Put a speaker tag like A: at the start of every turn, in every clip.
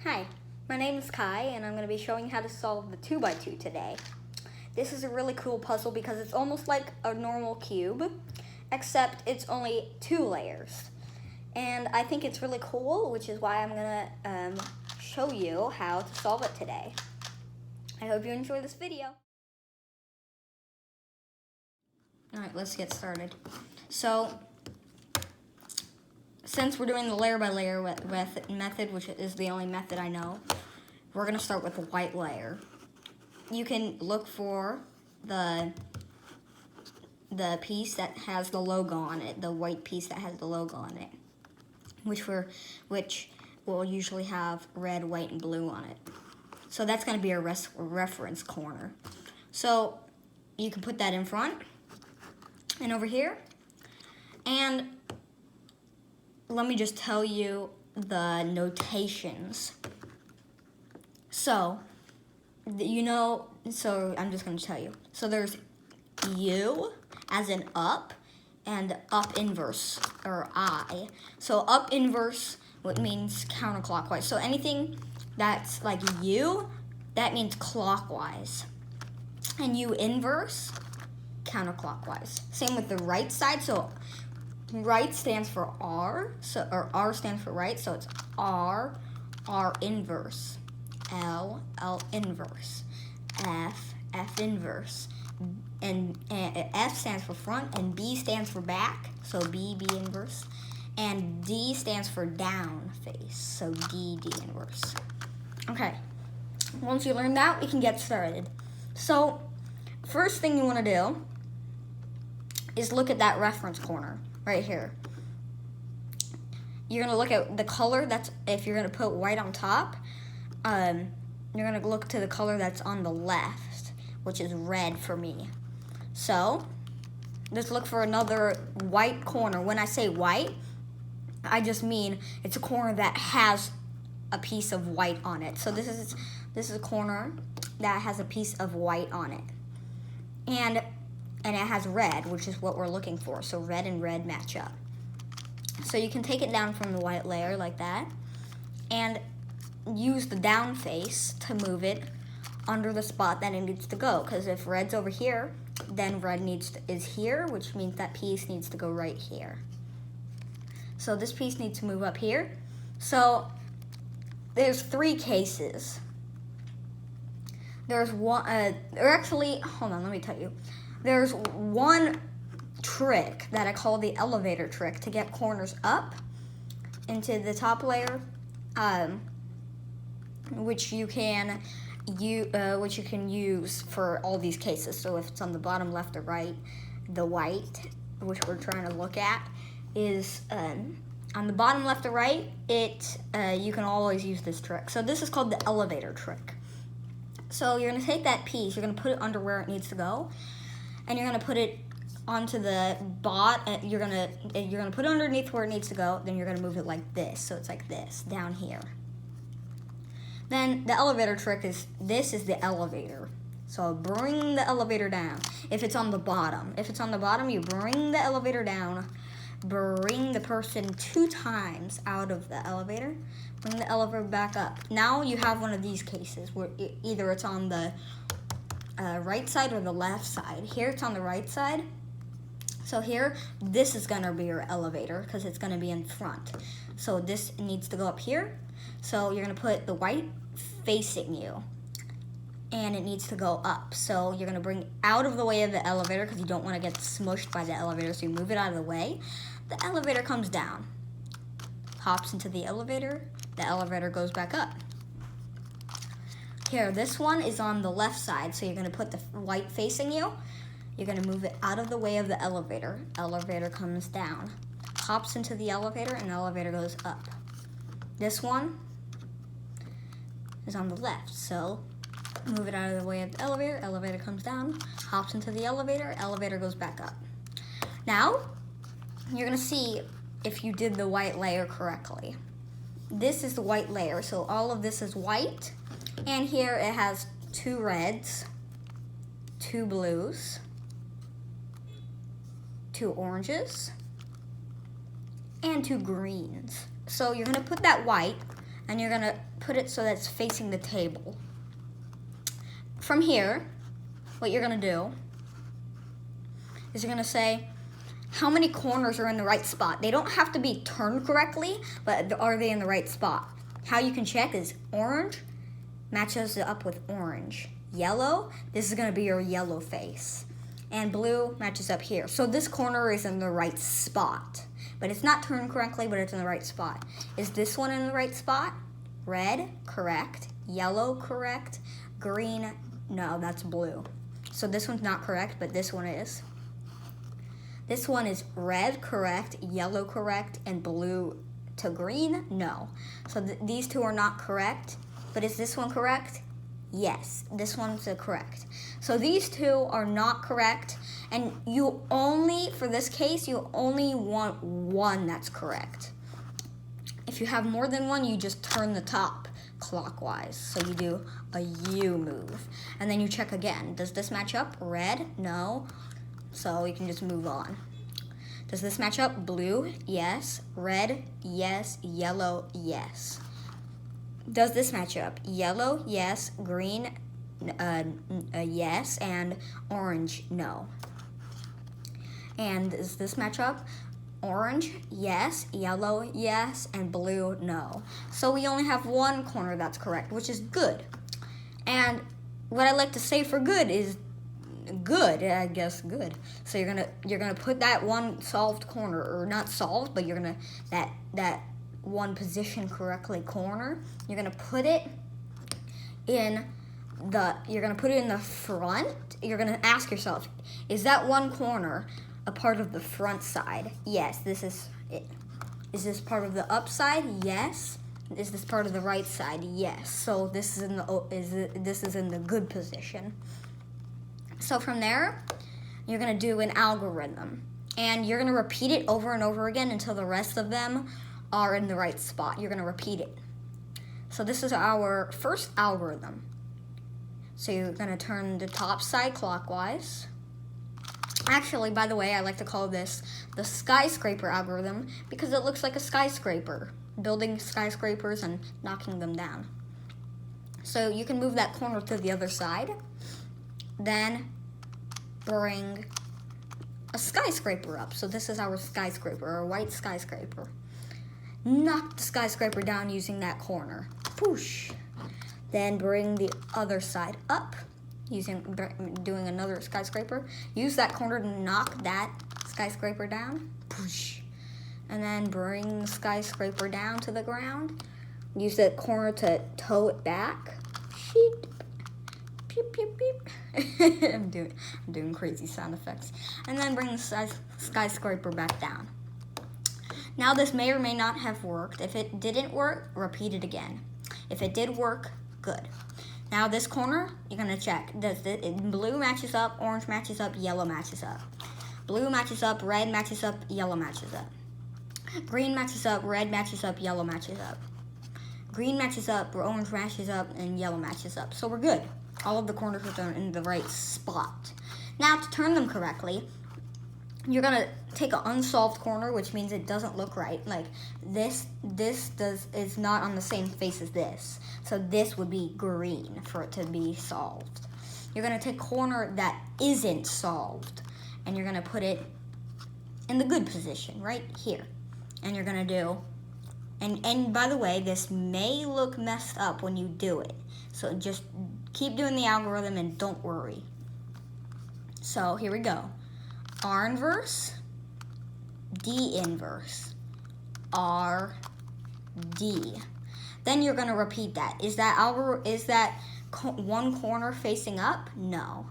A: Hi, my name is Kai, and I'm going to be showing you how to solve the 2x2 today. This is a really cool puzzle because it's almost like a normal cube, except it's only 2 layers. And I think it's really cool, which is why I'm going to show you how to solve it today. I hope you enjoy this video. Alright, let's get started. So, since we're doing the layer by layer method, which is the only method I know, we're going to start with the white layer. You can look for the piece that has the logo on it, the white piece that has the logo on it, which will usually have red, white, and blue on it. So that's going to be a reference corner. So you can put that in front and over here. And let me just tell you the notations. So, so I'm just going to tell you. So there's U as in up, and up inverse, or I. So up inverse, what means counterclockwise. So anything that's like U, that means clockwise. And U inverse, counterclockwise. Same with the right side. So right stands for R, or R stands for right, so it's R, R inverse, L, L inverse, F, F inverse, and F stands for front, and B stands for back, so B, B inverse, and D stands for down face, so D, D inverse. Okay, once you learn that, we can get started. So, first thing you want to do is look at that reference corner right here. You're going to look at the color that's, if you're going to put white on top, you're going to look to the color that's on the left, which is red for me. So, let's look for another white corner. When I say white, I just mean it's a corner that has a piece of white on it. So this is a corner that has a piece of white on it. And it has red, which is what we're looking for. So red and red match up. So you can take it down from the white layer like that and use the down face to move it under the spot that it needs to go. Because if red's over here, then red is here, which means that piece needs to go right here. So this piece needs to move up here. So there's 3 cases. There's one, or actually, hold on, let me tell you. There's one trick that I call the elevator trick to get corners up into the top layer, which you can use for all these cases. So if it's on the bottom left or right, the white, which we're trying to look at, is on the bottom left or right. You can always use this trick. So this is called the elevator trick. So you're going to take that piece, you're going to put it under where it needs to go, and you're going to put it onto the you're going to put it underneath where it needs to go, then you're going to move it like this. So it's like this, down here. Then the elevator trick is, this is the elevator. So bring the elevator down. If it's on the bottom, you bring the elevator down, bring the person 2 times out of the elevator, bring the elevator back up. Now you have one of these cases where either it's on the right side or the left side. Here it's on the right side. So here, this is gonna be your elevator because it's gonna be in front. So this needs to go up here. So you're gonna put the white facing you, and it needs to go up. So you're gonna bring out of the way of the elevator because you don't wanna get smushed by the elevator, so you move it out of the way. The elevator comes down, hops into the elevator goes back up. Here, this one is on the left side, so you're gonna put the white facing you. You're gonna move it out of the way of the elevator. Elevator comes down, hops into the elevator, and the elevator goes up. This one is on the left, so move it out of the way of the elevator. Elevator comes down, hops into the elevator goes back up. Now, you're gonna see if you did the white layer correctly. This is the white layer, so all of this is white, and here it has 2 reds, 2 blues, 2 oranges, and 2 greens. So you're gonna put that white and you're gonna put it so that it's facing the table. From here, what you're gonna do is you're gonna say how many corners are in the right spot. They don't have to be turned correctly, but are they in the right spot? How you can check is orange matches up with orange. Yellow, this is gonna be your yellow face. And blue matches up here. So this corner is in the right spot, but it's not turned correctly, but it's in the right spot. Is this one in the right spot? Red, correct. Yellow, correct. Green, no, that's blue. So this one's not correct, but this one is. This one is red, correct, yellow, correct, and blue to green, no. So these two are not correct, but is this one correct? Yes, this one's correct. So these two are not correct, and you only, for this case, you only want one that's correct. If you have more than one, you just turn the top clockwise. So you do a U move, and then you check again. Does this match up? Red? No. So you can just move on. Does this match up? Blue? Yes. Red? Yes. Yellow? Yes. Does this match up? Yellow? Yes. Green? Yes. And orange? No. And does this match up? Orange? Yes. Yellow? Yes. And blue? No. So we only have one corner that's correct, which is good. And what I like to say for good is good, I guess good. So you're gonna put that one solved corner, or not solved, but you're gonna that one position correctly corner. You're gonna put it in the front. You're gonna ask yourself, is that one corner a part of the front side? Yes, this is it. Is this part of the upside? Yes. Is this part of the right side? Yes. So this is in the good position. So from there, you're gonna do an algorithm, and you're gonna repeat it over and over again until the rest of them are in the right spot. You're gonna repeat it. So this is our first algorithm. So you're gonna turn the top side clockwise. Actually, by the way, I like to call this the skyscraper algorithm because it looks like a skyscraper, building skyscrapers and knocking them down. So you can move that corner to the other side. Then bring a skyscraper up. So this is our skyscraper, our white skyscraper. Knock the skyscraper down using that corner. Whoosh. Then bring the other side up, doing another skyscraper. Use that corner to knock that skyscraper down. Whoosh. And then bring the skyscraper down to the ground. Use that corner to tow it back. Sheet. Beep, beep, beep. I'm doing crazy sound effects. And then bring the skyscraper back down. Now this may or may not have worked. If it didn't work, repeat it again. If it did work, good. Now this corner, you're gonna check. Blue matches up, orange matches up, yellow matches up. Blue matches up, red matches up, yellow matches up. Green matches up, red matches up, yellow matches up. Green matches up, orange matches up, and yellow matches up. So we're good. All of the corners are in the right spot. Now to turn them correctly, you're gonna take an unsolved corner, which means it doesn't look right. Like this is not on the same face as this. So this would be green for it to be solved. You're gonna take a corner that isn't solved, and you're gonna put it in the good position, right here. And you're gonna do, and by the way, this may look messed up when you do it. So just keep doing the algorithm and don't worry. So here we go. R inverse, D inverse, R, D. Then you're gonna repeat that. Is that one corner facing up? No.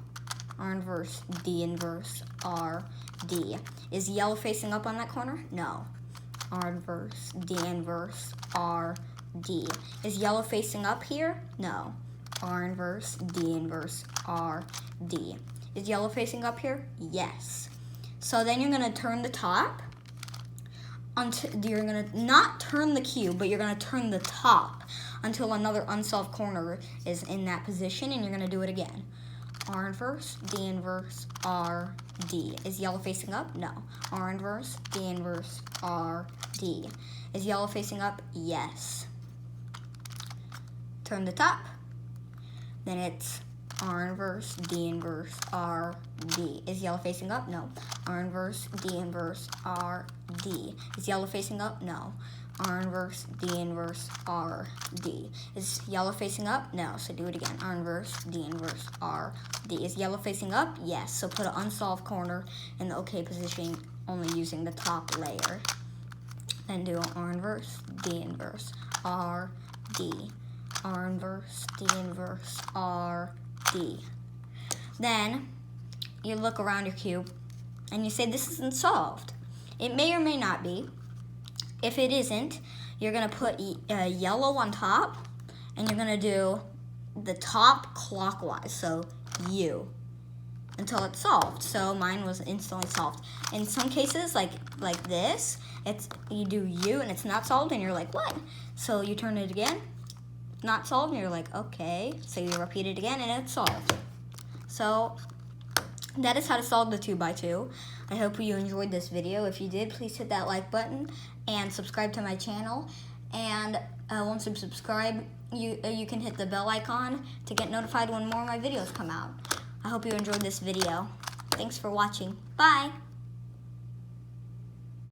A: R inverse, D inverse, R, D. Is yellow facing up on that corner? No. R inverse, D inverse, R, D. Is yellow facing up here? No. R inverse, D inverse, R, D. Is yellow facing up here? Yes. So then you're gonna turn the top. You're gonna not turn the cube, but you're gonna turn the top until another unsolved corner is in that position, and you're gonna do it again. R inverse, D inverse, R, D. Is yellow facing up? No. R inverse, D inverse, R, D. Is yellow facing up? Yes. turn the top, then it's R inverse, D inverse, R, D. Is yellow facing up? No. R inverse, D inverse, R, D. Is yellow facing up? No. R inverse, D inverse, R, D. Is yellow facing up? No. So do it again. R inverse, D inverse, R, D. Is yellow facing up? Yes. So put an unsolved corner in the OK position, only using the top layer. Then do R inverse, D inverse, R, D. R inverse, D inverse, R, D. Then you look around your cube and you say this isn't solved. It may or may not be. If it isn't, you're going to put yellow on top, and you're going to do the top clockwise, so U, until it's solved. So mine was instantly solved. In some cases, like this, you do U and it's not solved, and you're like, what? So you turn it again, not solved, and you're like, okay. So you repeat it again, and it's solved. So that is how to solve the 2x2. I hope you enjoyed this video. If you did, please hit that like button and subscribe to my channel. And once you subscribe, you can hit the bell icon to get notified when more of my videos come out. I hope you enjoyed this video. Thanks for watching. Bye!